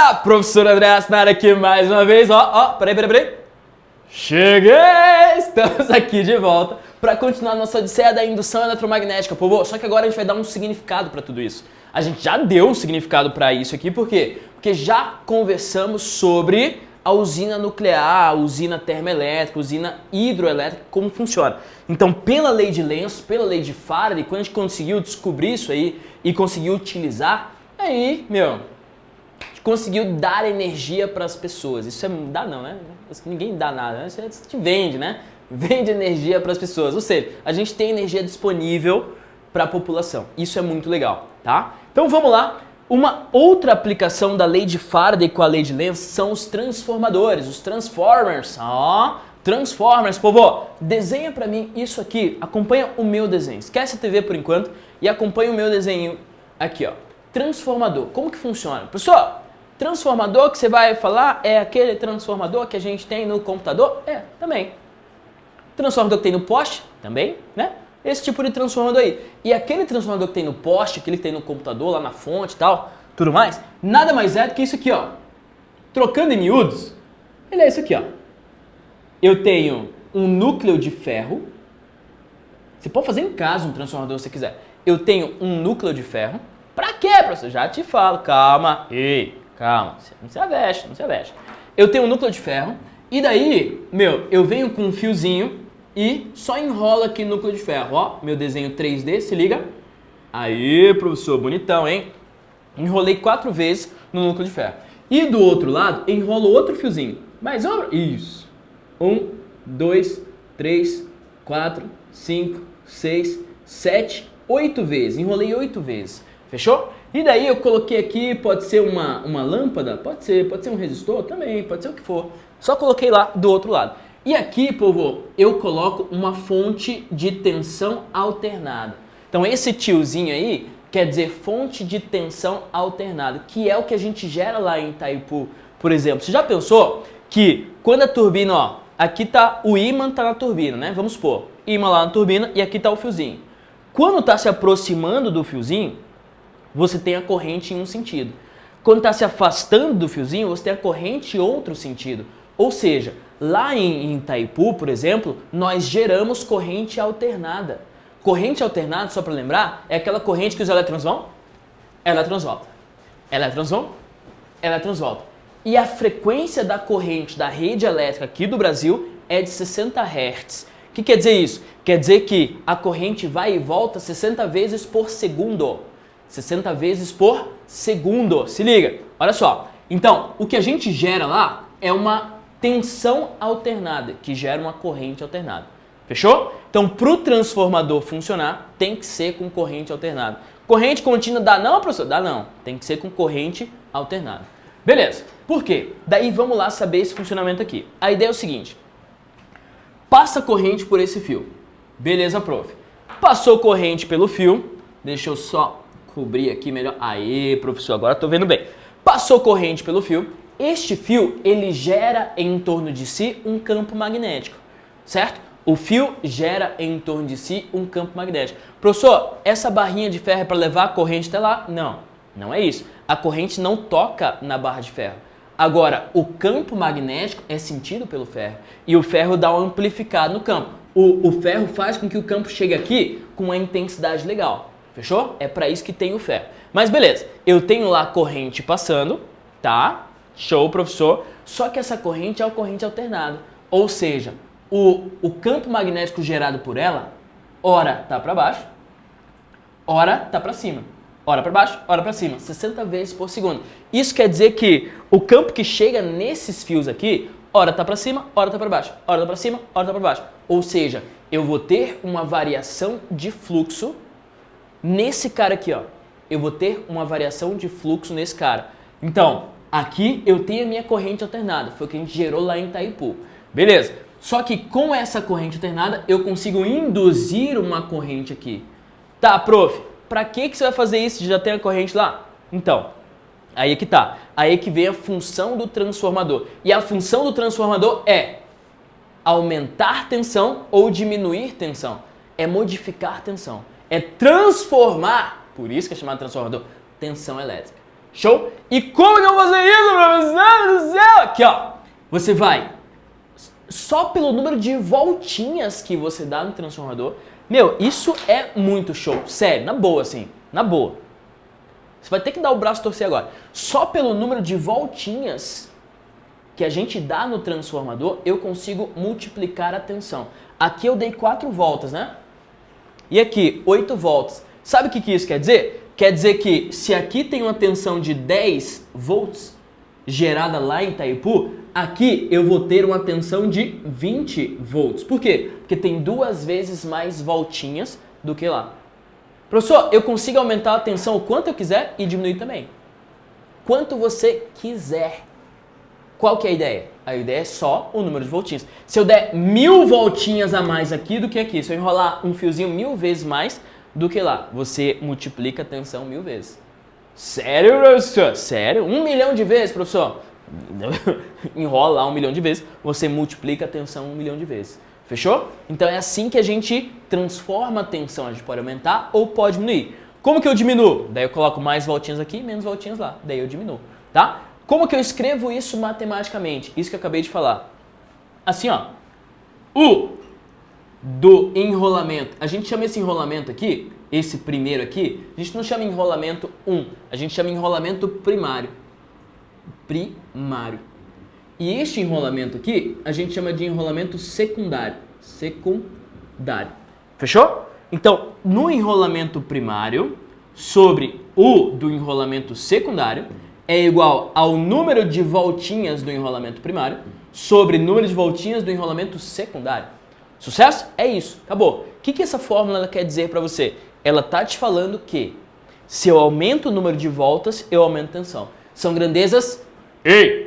Opa! Professor André Asnar aqui mais uma vez. Peraí. Cheguei! Estamos aqui de volta para continuar nossa odisseia da indução eletromagnética, povo. Só que agora a gente vai dar um significado para tudo isso. A gente já deu um significado para isso aqui, por quê? Porque já conversamos sobre a usina nuclear, a usina termoelétrica, a usina hidroelétrica, como funciona. Então, pela lei de Lenz, pela lei de Faraday, quando a gente conseguiu descobrir isso aí e conseguiu utilizar, aí, a gente conseguiu dar energia para as pessoas. Isso é... dá não, né? Ninguém dá nada, né? Você te vende, né? Vende energia para as pessoas. Ou seja, a gente tem energia disponível para a população. Isso é muito legal, tá? Então, vamos lá. Uma outra aplicação da lei de Faraday com a lei de Lenz são os transformadores, os transformers. Transformers, povo. Desenha pra mim isso aqui, acompanha o meu desenho. Esquece a TV por enquanto e acompanha o meu desenho aqui, ó. Transformador, como que funciona? Pessoal, transformador que você vai falar é aquele transformador que a gente tem no computador? É, também. Transformador que tem no poste? Também, né? Esse tipo de transformador aí. E aquele transformador que tem no poste, aquele que tem no computador, lá na fonte e tal, tudo mais, nada mais é do que isso aqui, ó. Trocando em miúdos, ele é isso aqui, ó. Eu tenho um núcleo de ferro. Você pode fazer em casa um transformador se você quiser. Eu tenho um núcleo de ferro. Pra quê, professor? Já te falo. Calma. Calma. Não se aveste. Eu tenho um núcleo de ferro. E daí, eu venho com um fiozinho e só enrola aqui no núcleo de ferro. Ó, meu desenho 3D, se liga. Aí, professor, bonitão, hein? Enrolei 4 vezes no núcleo de ferro. E do outro lado, enrolo outro fiozinho. Mais um. Isso. 1, 2, 3, 4, 5, 6, 7, 8 vezes. Enrolei 8 vezes. Fechou? E daí eu coloquei aqui, pode ser uma lâmpada, pode ser um resistor também, pode ser o que for. Só coloquei lá do outro lado. E aqui, povo, eu coloco uma fonte de tensão alternada. Então esse tiozinho aí quer dizer fonte de tensão alternada, que é o que a gente gera lá em Itaipu, por exemplo. Você já pensou que quando a turbina, ó, aqui tá o ímã tá na turbina, né? Vamos supor, ímã lá na turbina e aqui tá o fiozinho. Quando tá se aproximando do fiozinho, você tem a corrente em um sentido. Quando tá se afastando do fiozinho, você tem a corrente em outro sentido. Ou seja, lá em Itaipu, por exemplo, nós geramos corrente alternada. Corrente alternada, só para lembrar, é aquela corrente que os elétrons vão, elétrons voltam. Elétrons vão, elétrons voltam. E a frequência da corrente da rede elétrica aqui do Brasil é de 60 Hz. O que quer dizer isso? Quer dizer que a corrente vai e volta 60 vezes por segundo. 60 vezes por segundo. Se liga, olha só. Então, o que a gente gera lá é uma tensão alternada, que gera uma corrente alternada. Fechou? Então, para o transformador funcionar, tem que ser com corrente alternada. Corrente contínua dá não, professor? Dá não. Tem que ser com corrente alternada. Beleza. Por quê? Daí vamos lá saber esse funcionamento aqui. A ideia é o seguinte. Passa corrente por esse fio. Beleza, prof. Passou corrente pelo fio. Deixa eu só cobrir aqui melhor. Aê, professor, agora estou vendo bem. Passou corrente pelo fio. Este fio, ele gera em torno de si um campo magnético, certo? O fio gera em torno de si um campo magnético. Professor, essa barrinha de ferro é para levar a corrente até lá? Não, não é isso. A corrente não toca na barra de ferro. Agora, o campo magnético é sentido pelo ferro e o ferro dá um amplificado no campo. O ferro faz com que o campo chegue aqui com uma intensidade legal. Fechou? É para isso que tem o ferro. Mas beleza, eu tenho lá corrente passando, tá? Show, professor. Só que essa corrente é uma corrente alternada. Ou seja, o campo magnético gerado por ela, ora tá para baixo, ora tá para cima. Ora para baixo, ora para cima. 60 vezes por segundo. Isso quer dizer que o campo que chega nesses fios aqui, ora tá para cima, ora tá para baixo. Ora tá para cima, ora tá para baixo. Ou seja, eu vou ter uma variação de fluxo nesse cara aqui, ó. Eu vou ter uma variação de fluxo nesse cara. Então, aqui eu tenho a minha corrente alternada, foi o que a gente gerou lá em Itaipu. Beleza, só que com essa corrente alternada eu consigo induzir uma corrente aqui. Tá, prof, pra que você vai fazer isso se já tem a corrente lá? Então, aí é que tá, aí é que vem a função do transformador. E a função do transformador é aumentar tensão ou diminuir tensão. É modificar tensão, é transformar, por isso que é chamado transformador, tensão elétrica. Show? E como que eu vou fazer isso, professor do céu? Aqui, ó. Você vai, só pelo número de voltinhas que você dá no transformador. Meu, isso é muito show. Sério, na boa, assim. Na boa. Você vai ter que dar o braço a torcer agora. Só pelo número de voltinhas que a gente dá no transformador, eu consigo multiplicar a tensão. Aqui eu dei 4 voltas, né? E aqui, 8 voltas. Sabe o que isso quer dizer? Quer dizer que se aqui tem uma tensão de 10 volts gerada lá em Itaipu, aqui eu vou ter uma tensão de 20 volts. Por quê? Porque tem 2 vezes mais voltinhas do que lá. Professor, eu consigo aumentar a tensão o quanto eu quiser e diminuir também. Quanto você quiser. Qual que é a ideia? A ideia é só o número de voltinhas. Se eu der 1000 voltinhas a mais aqui do que aqui, se eu enrolar um fiozinho 1000 vezes mais do que lá, você multiplica a tensão 1000 vezes. Sério, professor? Sério? 1 milhão de vezes, professor? Enrola lá 1 milhão de vezes, você multiplica a tensão 1 milhão de vezes. Fechou? Então é assim que a gente transforma a tensão. A gente pode aumentar ou pode diminuir. Como que eu diminuo? Daí eu coloco mais voltinhas aqui, menos voltinhas lá. Daí eu diminuo, tá? Como que eu escrevo isso matematicamente? Isso que eu acabei de falar. Assim, ó. O do enrolamento. A gente chama esse enrolamento aqui, esse primeiro aqui, a gente não chama enrolamento 1. A gente chama enrolamento primário. Primário. E este enrolamento aqui, a gente chama de enrolamento secundário. Secundário. Fechou? Então, no enrolamento primário, sobre o do enrolamento secundário, é igual ao número de voltinhas do enrolamento primário sobre número de voltinhas do enrolamento secundário. Sucesso? É isso. Acabou. O que essa fórmula quer dizer para você? Ela tá te falando que se eu aumento o número de voltas, eu aumento a tensão. São grandezas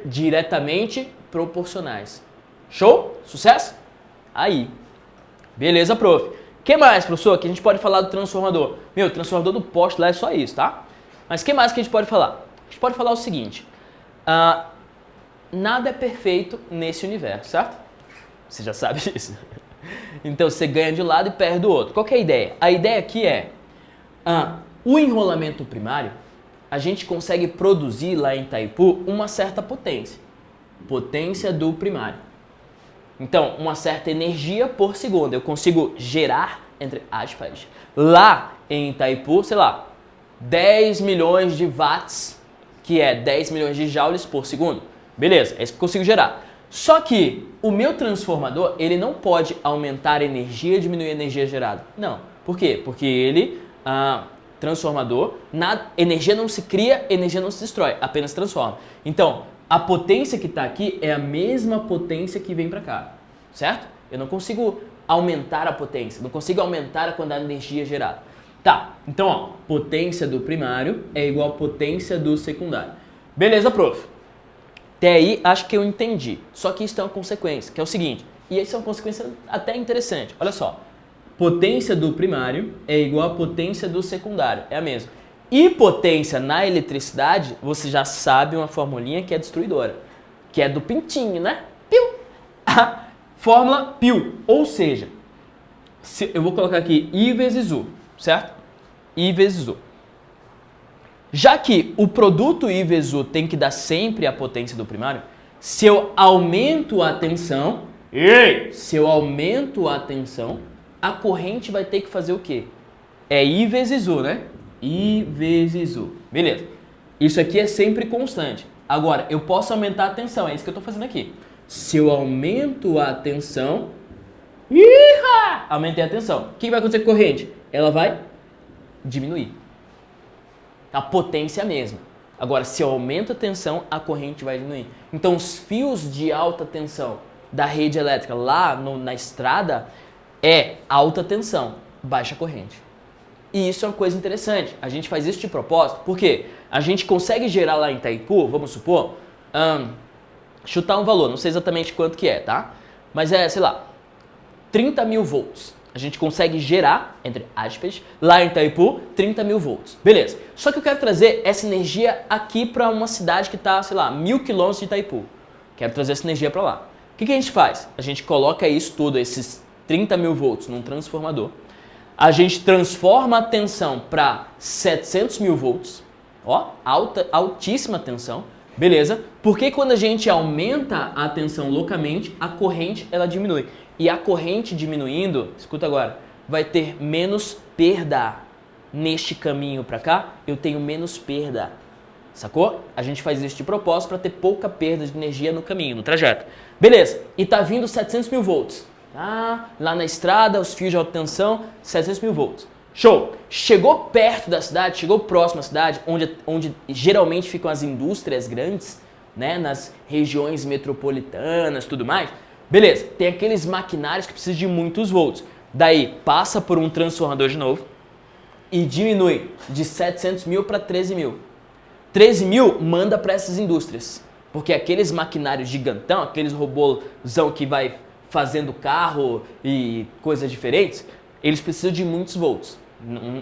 diretamente proporcionais. Show? Sucesso? Aí. Beleza, prof. O que mais, professor, que a gente pode falar do transformador? Meu, o transformador do poste lá é só isso, tá? Mas o que mais que a gente pode falar? A gente pode falar o seguinte. Nada é perfeito nesse universo, certo? Você já sabe disso. Então você ganha de um lado e perde do outro. Qual que é a ideia? A ideia aqui é o enrolamento primário, a gente consegue produzir lá em Itaipu uma certa potência. Potência do primário. Então, uma certa energia por segundo. Eu consigo gerar, entre aspas, lá em Itaipu, sei lá, 10 milhões de watts, que é 10 milhões de joules por segundo. Beleza, é isso que eu consigo gerar. Só que o meu transformador, ele não pode aumentar a energia e diminuir a energia gerada. Não. Por quê? Porque ele, transformador, energia não se cria, energia não se destrói, apenas transforma. Então, a potência que está aqui é a mesma potência que vem para cá, certo? Eu não consigo aumentar a potência, não consigo aumentar a quantidade de energia gerada. Tá, então, ó, potência do primário é igual a potência do secundário. Beleza, prof? Até aí, acho que eu entendi. Só que isso tem uma consequência, que é o seguinte. E isso é uma consequência até interessante. Olha só. Potência do primário é igual a potência do secundário. É a mesma. E potência na eletricidade, você já sabe uma formulinha que é destruidora. Que é do pintinho, né? Piu! A fórmula piu. Ou seja, eu vou colocar aqui I vezes U, certo? I vezes U. Já que o produto I vezes U tem que dar sempre a potência do primário, se eu aumento a tensão, a corrente vai ter que fazer o quê? É I vezes U, né? I vezes U. Beleza. Isso aqui é sempre constante. Agora, eu posso aumentar a tensão, é isso que eu estou fazendo aqui. Se eu aumento a tensão, aumentei a tensão. O que vai acontecer com a corrente? Ela vai diminuir. A potência é a mesma. Agora, se eu aumento a tensão, a corrente vai diminuir. Então, os fios de alta tensão da rede elétrica lá na estrada é alta tensão, baixa corrente. E isso é uma coisa interessante. A gente faz isso de propósito, porque a gente consegue gerar lá em Itaipu, vamos supor, chutar um valor, não sei exatamente quanto que é, tá? Mas é, sei lá, 30 mil volts. A gente consegue gerar, entre aspas, lá em Itaipu, 30 mil volts. Beleza. Só que eu quero trazer essa energia aqui para uma cidade que está, sei lá, 1000 quilômetros de Itaipu. Quero trazer essa energia para lá. O que a gente faz? A gente coloca isso tudo, esses 30 mil volts, num transformador. A gente transforma a tensão para 700 mil volts. Ó, altíssima tensão. Beleza? Porque quando a gente aumenta a tensão loucamente, a corrente ela diminui. E a corrente diminuindo, escuta agora, vai ter menos perda. Neste caminho para cá, eu tenho menos perda. Sacou? A gente faz isso de propósito para ter pouca perda de energia no caminho, no trajeto. Beleza, e tá vindo 700 mil volts. Tá? Lá na estrada, os fios de alta tensão, 700 mil volts. Show! Chegou perto da cidade, chegou próximo à cidade, onde geralmente ficam as indústrias grandes, né? Nas regiões metropolitanas e tudo mais. Beleza, tem aqueles maquinários que precisam de muitos volts. Daí, passa por um transformador de novo e diminui de 700 mil para 13 mil. 13 mil manda para essas indústrias, porque aqueles maquinários gigantão, aqueles robôzão que vai fazendo carro e coisas diferentes, eles precisam de muitos volts.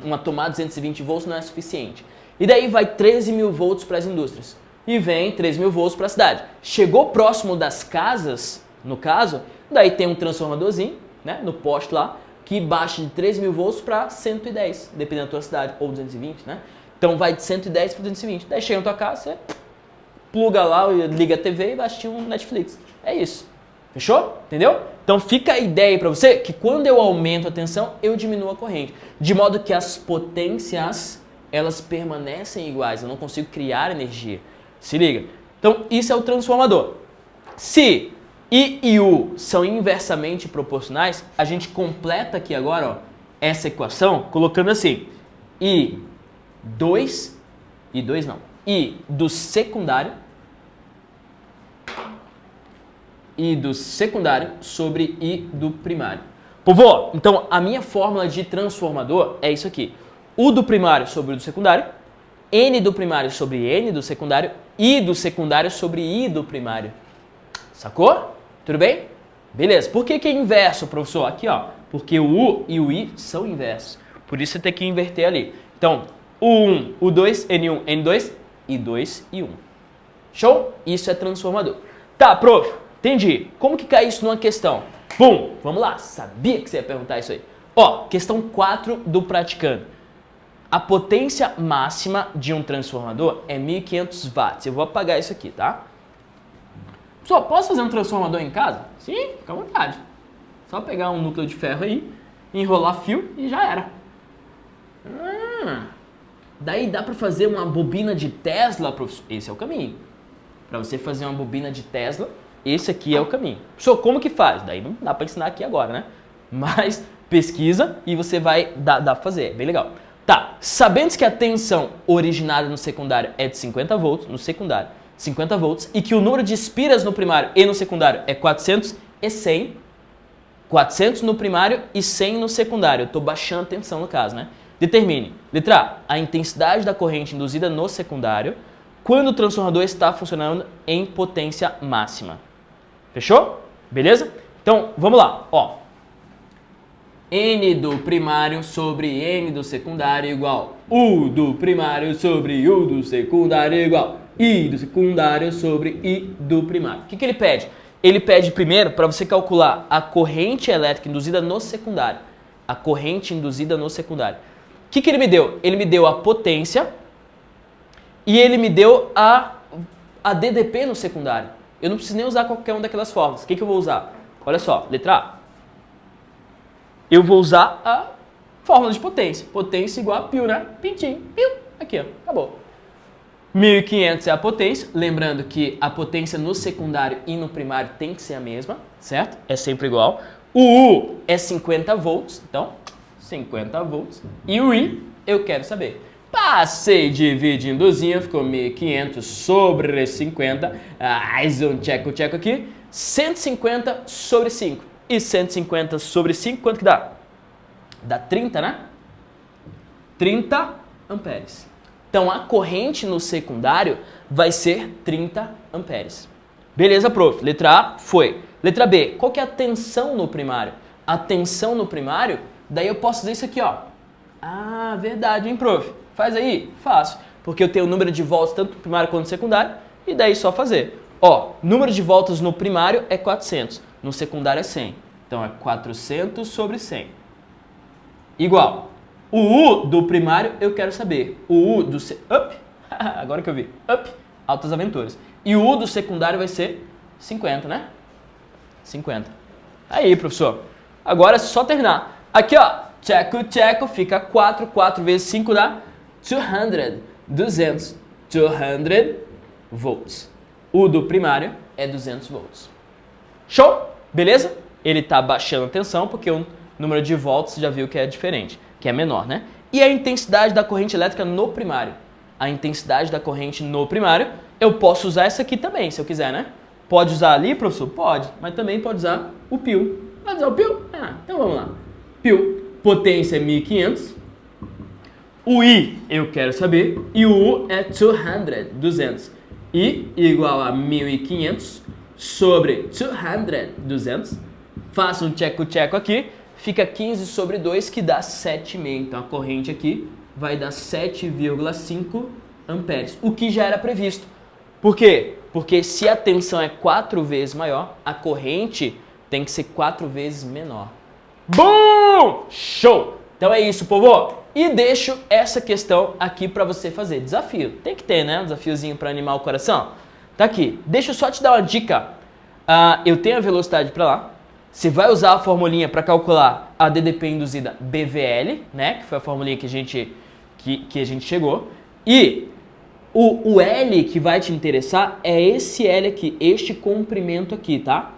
Uma tomada de 220 volts não é suficiente. E daí vai 13 mil volts para as indústrias. E vem 13 mil volts para a cidade. Chegou próximo das casas, no caso, daí tem um transformadorzinho, né, no poste lá, que baixa de 13 mil volts para 110, dependendo da tua cidade, ou 220, né? Então vai de 110 para 220. Daí chega na tua casa, você pluga lá, liga a TV e vai assistir um Netflix. É isso. Fechou? Entendeu? Então fica a ideia aí para você que quando eu aumento a tensão, eu diminuo a corrente. De modo que as potências, elas permanecem iguais. Eu não consigo criar energia. Se liga. Então isso é o transformador. Se I e U são inversamente proporcionais, a gente completa aqui agora, ó, essa equação colocando assim. I do secundário sobre I do primário. Povo, então a minha fórmula de transformador é isso aqui. U do primário sobre o do secundário, N do primário sobre N do secundário, I do secundário sobre I do primário. Sacou? Tudo bem? Beleza. Por que é inverso, professor? Aqui, ó. Porque o U e o I são inversos. Por isso você tem que inverter ali. Então, U1, U2, N1, N2, I2 e 1. Show? Isso é transformador. Tá, prof. Entendi. Como que cai isso numa questão? Bum! Vamos lá. Sabia que você ia perguntar isso aí. Ó, questão 4 do praticando. A potência máxima de um transformador é 1.500 watts. Eu vou apagar isso aqui, tá? Pessoal, posso fazer um transformador em casa? Sim, fica à vontade. Só pegar um núcleo de ferro aí, enrolar fio e já era. Daí dá para fazer uma bobina de Tesla, professor? Esse é o caminho. Para você fazer uma bobina de Tesla, esse aqui é o caminho. Professor, como que faz? Daí não dá para ensinar aqui agora, né? Mas pesquisa e você vai dar para fazer. É bem legal. Tá, sabendo que a tensão originada no secundário é de 50 volts, no secundário, 50 volts, e que o número de espiras no primário e no secundário é 400 e 100, 400 no primário e 100 no secundário. Eu estou baixando a tensão no caso, né? Determine, letra A, a intensidade da corrente induzida no secundário quando o transformador está funcionando em potência máxima. Fechou? Beleza? Então, vamos lá. Ó. N do primário sobre N do secundário igual U do primário sobre U do secundário igual I do secundário sobre I do primário. O que ele pede? Ele pede primeiro para você calcular a corrente elétrica induzida no secundário. A corrente induzida no secundário. O que ele me deu? Ele me deu a potência e ele me deu a DDP no secundário. Eu não preciso nem usar qualquer uma daquelas fórmulas. O que eu vou usar? Olha só, letra A. Eu vou usar a fórmula de potência. Potência igual a π, né? Pintinho, piu. Aqui, ó, acabou. 1.500 é a potência. Lembrando que a potência no secundário e no primário tem que ser a mesma, certo? É sempre igual. O U é 50 volts, então 50 volts. E o I eu quero saber. Passei dividindo-zinho, ficou 1.500 sobre 50. Mais um tcheco aqui. 150 sobre 5. E 150 sobre 5, quanto que dá? Dá 30, né? 30 amperes. Então, a corrente no secundário vai ser 30 amperes. Beleza, prof. Letra A foi. Letra B, qual que é a tensão no primário? A tensão no primário, daí eu posso fazer isso aqui, ó. Ah, verdade, hein, prof? Faz aí? Faço. Porque eu tenho o número de voltas tanto no primário quanto no secundário, e daí só fazer. Ó, número de voltas no primário é 400, no secundário é 100. Então, é 400 sobre 100. Igual. O U do primário eu quero saber. O U do Agora que eu vi. Up, altas aventuras. E o U do secundário vai ser 50, né? 50. Aí, professor. Agora é só terminar. Aqui, ó. Tcheco, tcheco, fica 4. 4 vezes 5 dá 200. 200. 200 volts. O do primário é 200 volts. Show? Beleza? Ele tá baixando a tensão porque o número de volts você já viu que é diferente, que é menor, né? E a intensidade da corrente elétrica no primário? A intensidade da corrente no primário, eu posso usar essa aqui também, se eu quiser, né? Pode usar ali, professor? Pode, mas também pode usar o pio. Pode usar o pio? Ah, então vamos lá. Pio, potência é 1500. O I eu quero saber, e o U é 200. I igual a 1500 sobre 200. Faça um tcheco-tcheco aqui. Fica 15 sobre 2, que dá 7,5. Então a corrente aqui vai dar 7,5 amperes, o que já era previsto. Por quê? Porque se a tensão é 4 vezes maior, a corrente tem que ser 4 vezes menor. Bom! Show! Então é isso, povo. E deixo essa questão aqui para você fazer. Desafio. Tem que ter, né? Um desafiozinho para animar o coração. Tá aqui. Deixa eu só te dar uma dica. Eu tenho a velocidade para lá. Você vai usar a formulinha para calcular a DDP induzida BVL, né? Que foi a formulinha que a gente chegou. E o L que vai te interessar é esse L aqui, este comprimento aqui, tá?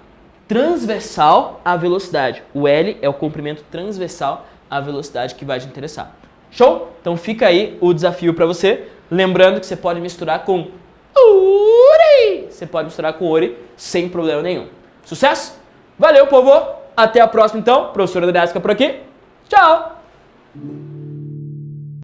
Transversal à velocidade. O L é o comprimento transversal à velocidade que vai te interessar. Show? Então fica aí o desafio para você. Lembrando que você pode misturar com Ori. Você pode misturar com Ori sem problema nenhum. Sucesso? Valeu, povo! Até a próxima, então. Professor André Asca por aqui. Tchau!